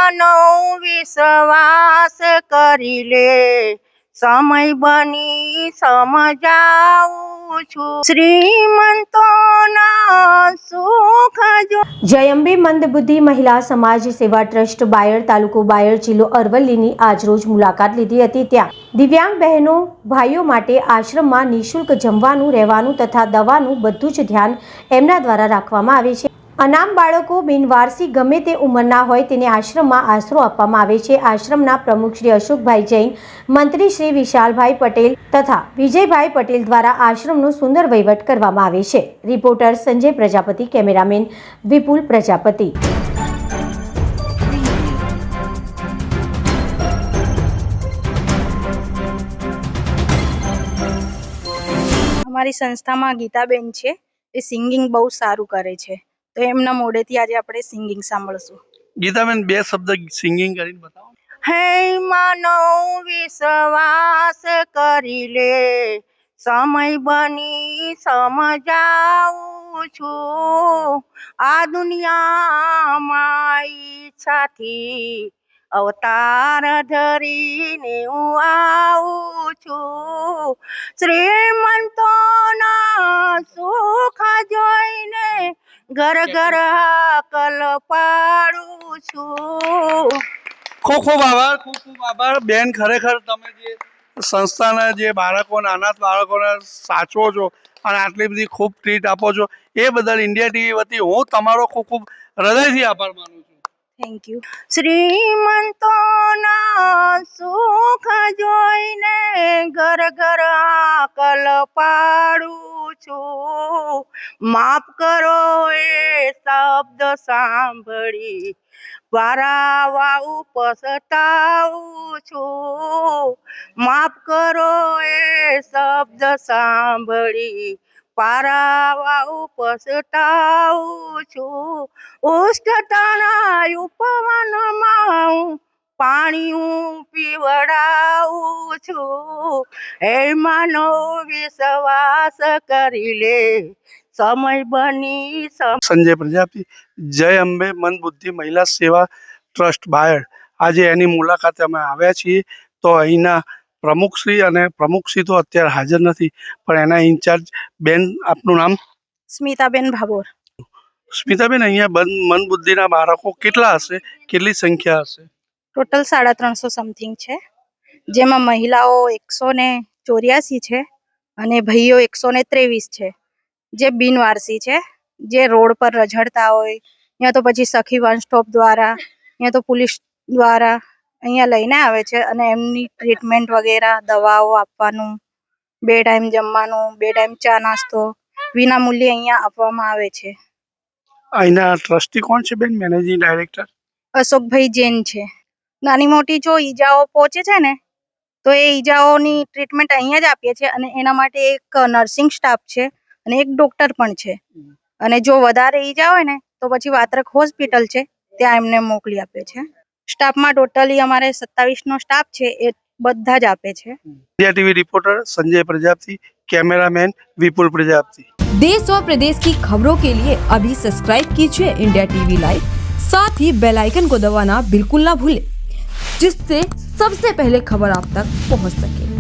માનવ વિશ્વાસ કરી લે, સમય બની સમજાવું છું, શ્રીમંતોના સુખ જો. જય અંબે મંદબુદ્ધિ મહિલા સમાજ સેવા ટ્રસ્ટ બાયડ, તાલુકો બાયડ, જિલ્લો અરવલ્લીની આજરોજ મુલાકાત લીધી હતી. ત્યાં દિવ્યાંગ બહેનો ભાઈઓ માટે આશ્રમમાં નિઃશુલ્ક જમવાનું, રહેવાનું તથા દવાનું બધું જ ધ્યાન એમના દ્વારા રાખવામાં આવે છે. અનામ બાળકો બિનવારસી ગમે તે ઉંમરના હોય તેને આશ્રમમાં આશરો આપવામાં આવે છે. આશ્રમના પ્રમુખ શ્રી અશોકભાઈ જૈન, મંત્રી શ્રી વિશાલભાઈ પટેલ તથા વિજયભાઈ પટેલ દ્વારા આશ્રમનો સુંદર વહીવટ કરવામાં આવે છે. રિપોર્ટર સંજય પ્રજાપતિ, કેમેરામેન વિપુલ પ્રજાપતિ. અમારી સંસ્થામાં ગીતાબેન છે, એ સિંગિંગ બહુ સારું કરે છે, તો એમના મોઢેથી આજે આપણે સિંગિંગ સાંભળશું. ગીતાબેન, બે શબ્દ સિંગિંગ કરીને બતાવો. હે માનવ વિશ્વાસ કરી લે, સમય બની સમજાવું છું, આ દુનિયામાં ઈચ્છાથી અવતાર ધરીને હું આવું છું, શ્રીમંતોના સુખ જોઈને ઘર ઘર હાકલ પાડું છું. ખૂબ ખૂબ આભાર, ખૂબ ખૂબ આભાર બેન. ખરેખર તમે જે સંસ્થાના જે બાળકોને, અનાથ બાળકોને સાચવો છો અને આટલી બધી ખૂબ ટ્રીટ આપો છો, એ બદલ ઇન્ડિયા ટીવી વતી હું તમારો ખૂબ ખૂબ હૃદયથી આભાર માનું છું. Thank you. શ્રીમંતોના સુખ જોઈને ઘર ઘર હાકલ પાડું છું, માફ કરો એ શબ્દ સાંભળી વારાવા પછતાવું છું, માફ કરો એ શબ્દ સાંભળી પારાવા પછતાવું છું, ઉષ્ટતાના ઉપવનમાં હું પાણી પીવડાવું છું, હે માનવ વિશ્વાસ કરી લે, સમય બની સંજય પ્રજાપતિ, જય અંબે મંદબુદ્ધિ મહિલા સેવા ટ્રસ્ટ બાયડ. આજે એની મુલાકાતે અમે આવ્યા છીએ. તો અહીંના પ્રમુખશ્રી અને પ્રમુખશ્રી તો અત્યારે હાજર નથી, પણ એના ઇન્ચાર્જ બેન, આપનું નામ? સ્મિતાબેન ભાભોર. સ્મિતાબેન, અહીંયા મંદબુદ્ધિના બાળકો કેટલા હશે, કેટલી સંખ્યા હશે? ટોટલ 350 સમથિંગ છે, જેમાં મહિલાઓ 184 છે અને ભાઈઓ 123 છે, જે બિનવારસી છે, જે રોડ પર રઝળતા હોય, યા તો પછી સખી વન સ્ટોપ દ્વારા, યા તો પોલીસ દ્વારા અહીંયા લઈને આવે છે અને એમની ટ્રીટમેન્ટ વગેરે, દવાઓ આપવાનું, 2 ટાઈમ જમવાનું, 2 ટાઈમ ચા નાસ્તો વિના મૂલ્યે અહીંયા આપવામાં આવે છે. અહીંના ટ્રસ્ટી કોણ છે બેન, મેનેજિંગ ડાયરેક્ટર? અશોકભાઈ જૈન છે. નાની મોટી જો ઈજાઓ પહોંચે છે ને, તો એ ઈજાઓની ટ્રીટમેન્ટ અહીંયા જ આપીએ છીએ અને એના માટે એક નર્સિંગ સ્ટાફ છે અને એક ડોક્ટર પણ છે, અને જો વધારે ઈજા હોય ને તો પછી વાત્રક હોસ્પિટલ છે, ત્યાં એમને મોકલી આપે છે. સ્ટાફમાં ટોટલી અમારે 27 નો સ્ટાફ છે, એ બધા જ આપે છે. India TV reporter Sanjay Prajapati, cameraman Vipul Prajapati. देश और प्रदेश की खबरों के लिए अभी सब्सक्राइब कीजिए इंडिया टीवी लाइव, साथ ही बेल आइकन को दबाना बिल्कुल ना भूलें, जिससे सबसे पहले खबर आप तक पहुंच सके।